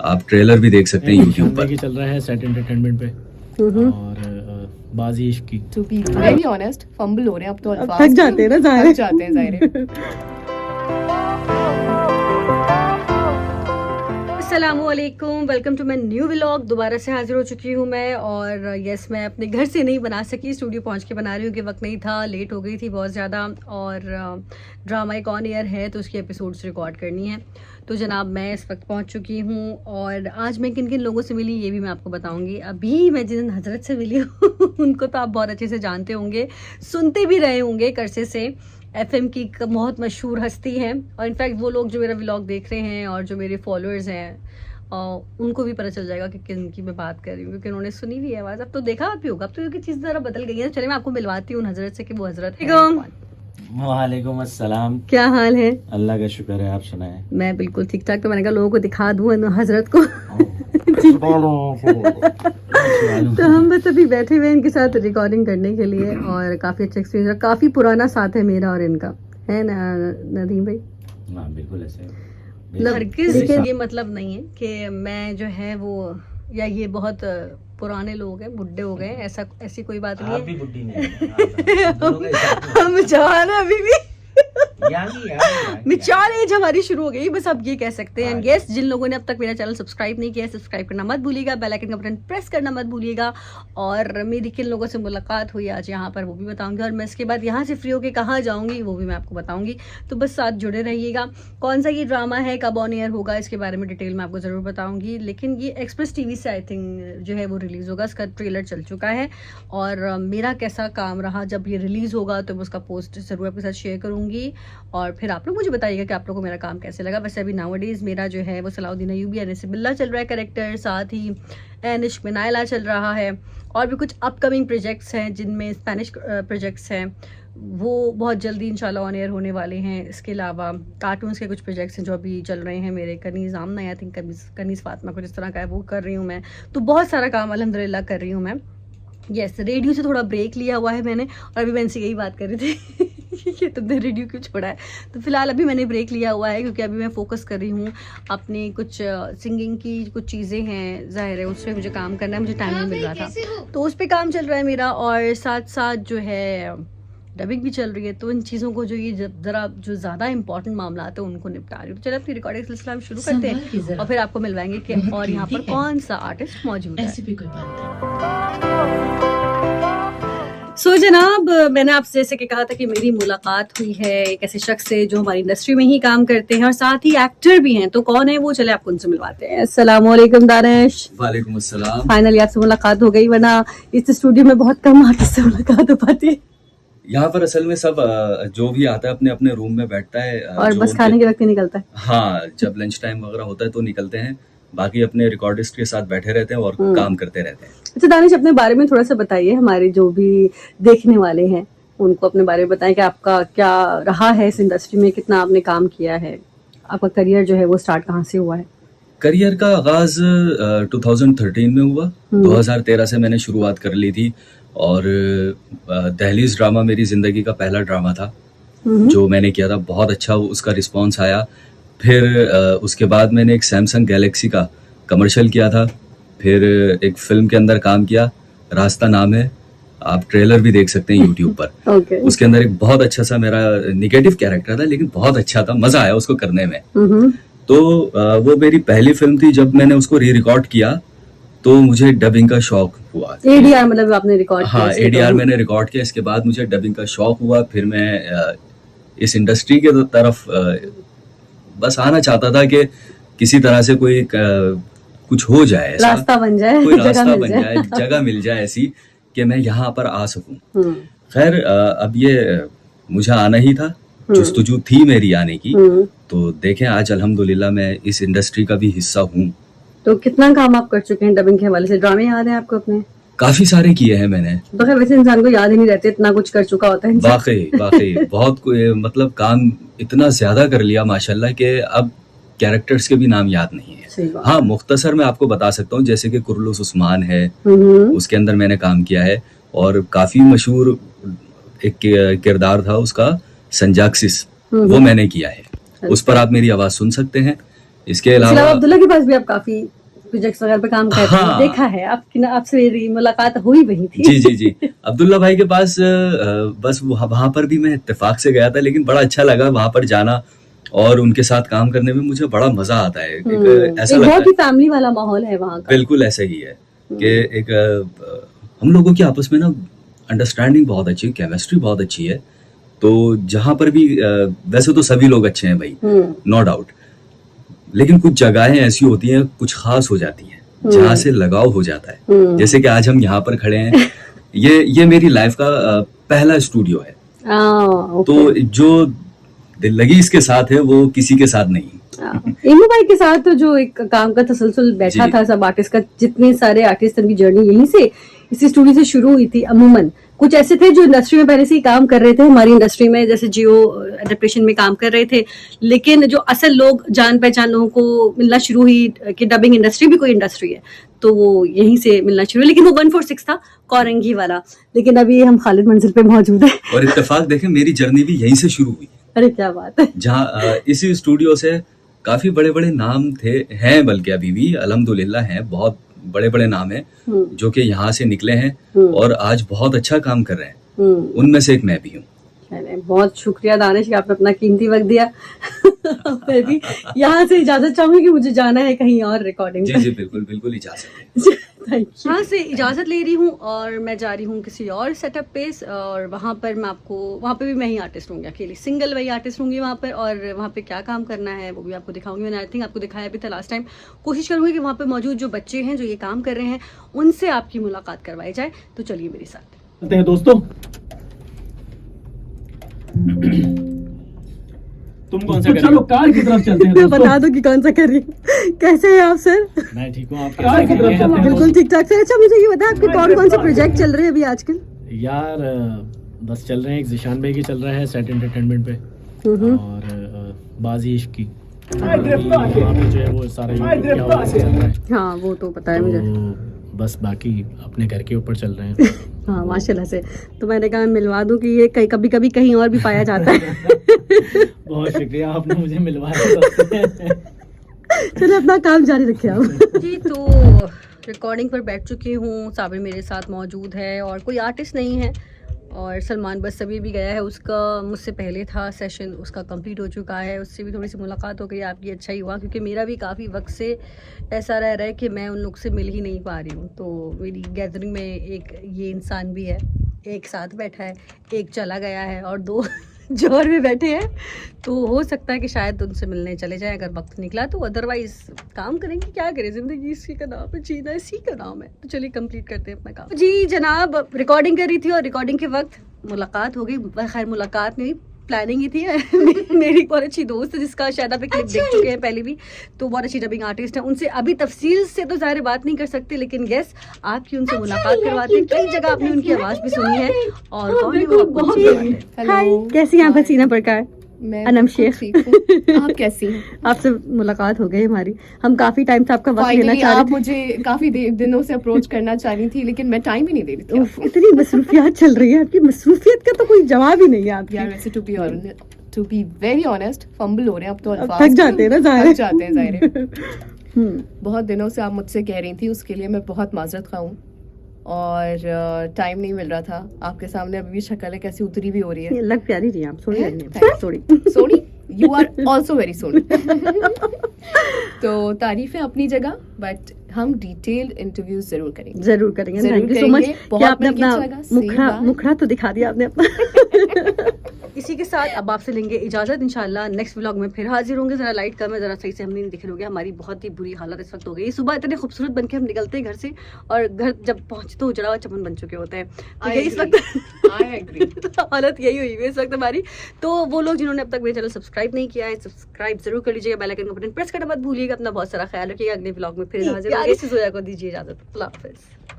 आप ट्रेलर भी देक सकते हैं यूट्यूब पर। चल रहा है सेट एंटरटेनमेंट पे और बाजी इश्क की। To be very honest, fumble हो रहे हैं अब तो अल्फाज थक जाते हैं ना ज़ाहिर थक जाते हैं ज़ाहिर अस्सलामुअलैकुम, welcome to my new vlog. दोबारा से हाजिर हो चुकी हूँ मैं। और यस, मैं अपने घर से नहीं बना सकी, स्टूडियो पहुँच के बना रही हूँ कि वक्त नहीं था, लेट हो गई थी बहुत ज़्यादा। और ड्रामा एक ऑन एयर है तो उसकी एपिसोड्स रिकॉर्ड करनी है। तो जनाब मैं इस वक्त पहुँच चुकी हूँ और आज मैं किन किन लोगों से मिली ये भी मैं आपको बताऊँगी। अभी मैं जिन हजरत से मिली हूँ उनको तो आप बहुत अच्छे से जानते होंगे, सुनते भी रहे होंगे करसे से। एफएम की बहुत मशहूर हस्ती हैं और इनफैक्ट वो लोग जो मेरा व्लॉग देख रहे हैं और जो मेरे फॉलोअर्स हैं उनको भी पता चल जाएगा कि किन की मैं बात कर रही हूँ, क्योंकि उन्होंने सुनी हुई है आवाज़। अब तो देखा भी होगा, अब तो क्योंकि चीज़ ज़रा बदल गई है। चलिए मैं आपको मिलवाती हूँ उन हजरत से कि वो हजरत है कौन। वालेकुम अस्सलाम। क्या हाल है? अल्लाह का शुक्र है, आप सुनाएं। मैं बिल्कुल ठीक ठाक। तो मैंने कहा लोगों को दिखा दूँ हजरत को। तो हम बस अभी बैठे हुए इनके साथ रिकॉर्डिंग करने के लिए और काफ़ी अच्छा एक्सपीरियंस, काफ़ी पुराना साथ है मेरा और इनका, है ना नदीम भाई? हाँ बिल्कुल ऐसे। लेकिन ये मतलब नहीं है कि मैं जो है वो या ये बहुत पुराने लोग हैं, बुढ़े हो गए, ऐसी कोई बात नहीं है। आप भी बुढ़ी नहीं है। हम जवान हैं अभी भी। मिच्योर एज हमारी शुरू हो गई, बस अब ये कह सकते हैं। एंड यस, जिन लोगों ने अब तक मेरा चैनल सब्सक्राइब नहीं किया है, सब्सक्राइब करना मत भूलिएगा, बेल आइकन का बटन प्रेस करना मत भूलिएगा। और मेरी किन लोगों से मुलाकात हुई आज यहाँ पर वो भी बताऊंगी, और मैं इसके बाद यहाँ से फ्री होकर कहाँ जाऊँगी वो भी मैं आपको बताऊँगी। तो बस साथ जुड़े रहिएगा। कौन सा ये ड्रामा है, कब ऑन एयर होगा, इसके बारे में डिटेल में आपको ज़रूर बताऊँगी। लेकिन ये एक्सप्रेस टीवी से आई थिंक जो है वो रिलीज़ होगा, इसका ट्रेलर चल चुका है। और मेरा कैसा काम रहा जब ये रिलीज़ होगा तो मैं उसका पोस्ट ज़रूर आपके साथ शेयर करूँगी। और फिर आप लोग मुझे बताइएगा कि आप लोगों को मेरा काम कैसे लगा। वैसे अभी नाउअडेज़ मेरा जो है वो सलाउद्दीन अयूबी अनीस बिल्ला चल रहा है कैरेक्टर, साथ ही इश्क में नायला चल रहा है। और भी कुछ अपकमिंग प्रोजेक्ट्स हैं जिनमें स्पेनिश प्रोजेक्ट्स हैं, वो बहुत जल्दी इंशाल्लाह ऑन एयर होने वाले हैं। इसके अलावा कार्टून्स के कुछ प्रोजेक्ट्स हैं जो अभी चल रहे हैं मेरे। कनीज़ आमना आई थिंक कनीज़ फातिमा कुछ इस तरह का है, वो कर रही हूँ मैं। तो बहुत सारा काम अल्हम्दुलिल्लाह कर रही हूँ मैं। यस, रेडियो से थोड़ा ब्रेक लिया हुआ है मैंने, और अभी मैं इनसे यही बात कर रही थी कि तुमने रेडियो क्यों छोड़ा है। तो फिलहाल अभी मैंने ब्रेक लिया हुआ है क्योंकि अभी मैं फोकस कर रही हूँ अपनी कुछ सिंगिंग की कुछ चीज़ें हैं, जाहिर है उस पर मुझे काम करना है, मुझे टाइम नहीं मिल रहा था तो उस पर काम चल रहा है मेरा। और साथ साथ जो है डबिंग भी चल रही है। तो इन चीज़ों को जो ये ज़रा जो ज़्यादा इंपॉर्टेंट मामला आते हैं उनको निपटा रही हूँ। तो चलो अपनी रिकॉर्डिंग सिलसिला हम शुरू करते हैं और फिर आपको मिलवाएंगे कि और यहाँ पर कौन सा आर्टिस्ट मौजूद है। सो जनाब, मैंने आपसे जैसे कि कहा था कि मेरी मुलाकात हुई है एक ऐसे शख्स से जो हमारी इंडस्ट्री में ही काम करते हैं और साथ ही एक्टर भी हैं। तो कौन है वो, चले आपको उनसे मिलवाते हैं। अस्सलाम वालेकुम दानिश। वालेकुम अस्सलाम। फाइनली आपसे मुलाकात हो गई, वरना इस स्टूडियो में बहुत कम आर्टिस्ट से मुलाकात हो पाती है। यहाँ पर असल में सब जो भी आता है अपने अपने रूम में बैठता है और बस खाने के वक्त ही निकलता है। हाँ, जब लंच टाइम वगैरह होता है तो निकलते हैं, बाकी अपने रिकॉर्डिस्ट के साथ बैठे रहते हैं और काम करते रहते हैं। अच्छा दानिश, अपने बारे में थोड़ा सा बताइए, हमारे जो भी देखने वाले हैं उनको अपने बारे में बताएं कि आपका क्या रहा है इस इंडस्ट्री में, कितना आपने काम किया है, आपका करियर जो है वो स्टार्ट कहाँ से हुआ है? करियर का आगाज 2013 में हुआ। 2013 से मैंने शुरुआत कर ली थी और दहलीज ड्रामा मेरी जिंदगी का पहला ड्रामा था जो मैंने किया था। बहुत अच्छा उसका रिस्पांस आया। फिर उसके बाद मैंने एक सैमसंग गैलेक्सी का कमर्शियल किया था। फिर एक फिल्म के अंदर काम किया, रास्ता नाम है, आप ट्रेलर भी देख सकते हैं यूट्यूब पर। उसके अंदर एक बहुत अच्छा सा मेरा निगेटिव कैरेक्टर था, लेकिन बहुत अच्छा था, मजा आया उसको करने में। तो वो मेरी पहली फिल्म थी। जब मैंने उसको री रिकॉर्ड किया तो मुझे डबिंग का शौक हुआ। एडीआर मतलब आपने रिकॉर्ड किया? हाँ, एडीआर मैंने रिकॉर्ड किया। इसके बाद मुझे डबिंग का शौक हुआ। फिर मैं इस इंडस्ट्री के तरफ बस आना चाहता था कि किसी तरह से कोई कुछ हो जाए, रास्ता बन जाए, कोई रास्ता बन जाए, जगह मिल जाए ऐसी कि मैं यहाँ पर आ सकूं। खैर अब ये मुझे आना ही था, जुस्तजू थी मेरी आने की। तो देखें आज अल्हम्दुलिल्लाह मैं इस इंडस्ट्री का भी हिस्सा हूँ। तो कितना काम आप कर चुके हैं डबिंग के हवाले से? ड्रामे याद है आपको अपने? काफी सारे किए हैं मैंने। तो खैर वैसे इंसान को याद ही नहीं रहते, इतना कुछ कर चुका होता है। वाकई बहुत मतलब काम इतना ज्यादा कर लिया माशाल्लाह कि अब कैरेक्टर्स के भी नाम याद नहीं है। हाँ, मुख्तसर मैं आपको बता सकता हूँ, जैसे कि कुर्लुस उस्मान है, उसके अंदर मैंने काम किया है। और काफी मशहूर एक किरदार था उसका, संजाक्सिस, वो मैंने किया है। उस पर आप मेरी आवाज सुन सकते हैं। इसके इसके अलावा अलावा अब्दुल्ला के पास भी आप काफी प्रोजेक्ट्स वगैरह पे काम करते हैं, हाँ। देखा है आपकी ना, आपसे मेरी मुलाकात हुई वही थी। जी जी जी अब्दुल्ला भाई के पास बस वहां पर भी मैं इत्तेफाक से गया था, लेकिन बड़ा अच्छा लगा वहां पर जाना और उनके साथ काम करने में मुझे बड़ा मजा आता है। ऐसा एक लगता बहुत है ही फैमिली वाला माहौल है वहाँ का। बिल्कुल ऐसा ही है कि एक हम लोगों की आपस में ना अंडरस्टैंडिंग बहुत अच्छी है, केमिस्ट्री बहुत अच्छी है। तो जहां पर भी वैसे तो सभी लोग अच्छे हैं भाई, नो डाउट, लेकिन कुछ जगहें ऐसी होती हैं, कुछ खास हो जाती हैं जहाँ से लगाव हो जाता है। जैसे कि आज हम यहाँ पर खड़े हैं, ये मेरी लाइफ का पहला स्टूडियो है। तो जो दिल लगी इसके साथ है वो किसी के साथ नहीं। इमू भाई के साथ तो जो एक काम का तसलसल बैठा जी। था सब आर्टिस्ट का, जितने सारे आर्टिस्ट की जर्नी यहीं से इसी स्टूडियो से शुरू हुई थी। अमूमन कुछ ऐसे थे जो इंडस्ट्री में पहले से ही काम कर रहे थे, हमारी इंडस्ट्री में जैसे जियो एडेप्टेशन में काम कर रहे थे, लेकिन जो असल लोग जान पहचान लोगों को मिलना शुरू हुई कि डबिंग इंडस्ट्री भी कोई इंडस्ट्री है, तो वो यहीं से मिलना शुरू। लेकिन वो 146 था कौरंगी वाला, लेकिन अभी हम खालिद मंजिल पे मौजूद है। और इत्तेफाक देखें मेरी जर्नी भी यहीं से शुरू हुई, अरे क्या बात है। जहाँ इसी स्टूडियो से काफी बड़े बड़े नाम थे, हैं बल्कि अभी भी अल्हम्दुलिल्लाह हैं, बहुत बड़े बड़े नाम हैं जो कि यहाँ से निकले हैं और आज बहुत अच्छा काम कर रहे हैं। उनमें से एक मैं भी हूँ। चले, बहुत शुक्रिया दानिश कि आपने अपना कीमती वक्त दिया। मैं भी यहाँ से इजाजत चाहूंगी कि मुझे जाना है कहीं और रिकॉर्डिंग जी जी बिल्कुल बिल्कुल इजाजत है। यहाँ से इजाजत ले रही हूँ और मैं जा रही हूँ किसी और सेटअप पे, और वहाँ पर मैं आपको, वहाँ पे भी मैं ही आर्टिस्ट होंगी, अकेली सिंगल वही आर्टिस्ट होंगी वहाँ पर, और वहाँ पे क्या काम करना है वो भी आपको दिखाऊंगी। मैंने आई थिंक आपको दिखाया भी था लास्ट टाइम। कोशिश करूँगी कि वहाँ पे मौजूद जो बच्चे हैं जो ये काम कर रहे हैं उनसे आपकी मुलाकात करवाई जाए। तो चलिए मेरे साथ चलते हैं दोस्तों। तुम कौन सा कर रहे चलो हो? कार की तरफ चलते हैं मैं दोस्तों। बता दो कि कौन सा कर रही हूँ। कैसे हैं आप सर? मैं ठीक हूँ, आप कार की तरफ कैसे चलते हैं। बिल्कुल ठीक ठाक सर। अच्छा मुझे ये बताया आपके कौन कौन से प्रोजेक्ट चल रहे हैं अभी आजकल? यार बस चल रहे हैं, एक जिशान भाई की चल रहा है सेट एंटरटेनमेंट पे, और बाजी इश्क की वहाँ पे जो है वो सारा यूट्यूब के हवाले से चल रहा है। हाँ वो तो पता है मुझे। तो बस बाकी अपने घर के ऊपर चल रहे हैं। हाँ माशाल्लाह से। तो मैंने कहा मैं मिलवा दूं कि ये कभी कभी कहीं और भी पाया जाता है। बहुत शुक्रिया, आपने मुझे मिलवाया। चलो अपना काम जारी रखिए आप। जी तो रिकॉर्डिंग पर बैठ चुकी हूँ, साबिर मेरे साथ मौजूद है और कोई आर्टिस्ट नहीं है, और सलमान बस सभी भी गया है, उसका मुझसे पहले था सेशन, उसका कंप्लीट हो चुका है, उससे भी थोड़ी सी मुलाकात हो गई आपकी। अच्छा ही हुआ क्योंकि मेरा भी काफ़ी वक्त से ऐसा रह रहा है कि मैं उन लोग से मिल ही नहीं पा रही हूँ। तो मेरी गैदरिंग में एक ये इंसान भी है, एक साथ बैठा है, एक चला गया है और दो जोर में बैठे हैं। तो हो सकता है कि शायद उनसे मिलने चले जाएं अगर वक्त निकला तो, अदरवाइज काम करेंगे, क्या करें, जिंदगी इसी का नाम है, जीना इसी का नाम है। तो चलिए कंप्लीट करते हैं अपना काम। जी जनाब, रिकॉर्डिंग कर रही थी और रिकॉर्डिंग के वक्त मुलाकात हो गई। खैर मुलाकात नहीं, प्लानिंग ही थी। मेरी बहुत अच्छी दोस्त है जिसका शायद आप क्लिप देख चुके हैं पहले भी, तो बहुत अच्छी डबिंग आर्टिस्ट है। उनसे अभी तफसील से तो ज़ाहिर बात नहीं कर सकते, लेकिन यस आपकी उनसे मुलाकात करवाते हैं। कई जगह आपने उनकी आवाज़ भी सुनी है और कौन है वो आपको अच्छी बात है। हाय, कैसी हैं आप हसीना परकार? मैं अनम बिल्कुल शेख। ठीक हूँ। आप कैसी हैं? आपसे मुलाकात हो गई हमारी, हम काफी टाइम से आपका वक्त लेना फाइनली चाह आप रहे थे। मुझे काफी दिनों से अप्रोच करना चाह रही थी, लेकिन मैं टाइम ही नहीं दे रही थी उफ, आपको। इतनी मसरूफियात चल रही है आपकी, मसरूफियत का तो कोई जवाब ही नहीं है आपकी। यार वैसे to be very honest fumble हो रहे हैं अब तो अब अल्फाज थक जाते हैं ना ज़ाहिर थक जाते हैं ज़ाहिर है। हम्म, बहुत दिनों से आप मुझसे कह रही थी, उसके लिए मैं बहुत माजरत खा हूँ और टाइम नहीं मिल रहा था। आपके सामने अभी भी शक्ल है कैसी उतरी भी हो रही है। ये लग प्यारी रही है आप, सोनी हैं? लग रही है, sorry. Soni, you are also very सोनी। तो तारीफ है अपनी जगह, बट हम डिटेल्ड इंटरव्यूज जरूर करेंगे। जरूर करेंगे। जरूर थैंक यू सो मच करेंगे। कि बहुत आपने मिलके अपना अच्छा लगा। सही बात। मुखड़ा तो दिखा दिया आपने अपना। इसी के साथ अब आपसे लेंगे इजाजत, इंशाल्लाह नेक्स्ट व्लॉग में फिर हाजिर होंगे। जरा लाइट कम है, जरा सही से हम नहीं दिख रहे होंगे, हमारी बहुत ही बुरी हालत इस वक्त हो गई। सुबह इतने खूबसूरत बनके हम निकलते हैं घर से और घर जब पहुंचते तो उजड़ा हुआ चमन बन चुके होते हैं। तो I यही इस agree. वक्त I agree. हालत यही हुई है इस वक्त हमारी। तो वो लोग जिन्होंने अब तक मेरे चैनल सब्सक्राइब नहीं किया है, सब्सक्राइब जरूर कर लीजिएगा, बेल आइकन का बटन प्रेस करना मत भूलिएगा। अपना बहुत सारा ख्याल रखिएगा। अगले व्लॉग में फिर हाजिर होंगे। जोया को दीजिए इजाजत। अल्लाह हाफिज़।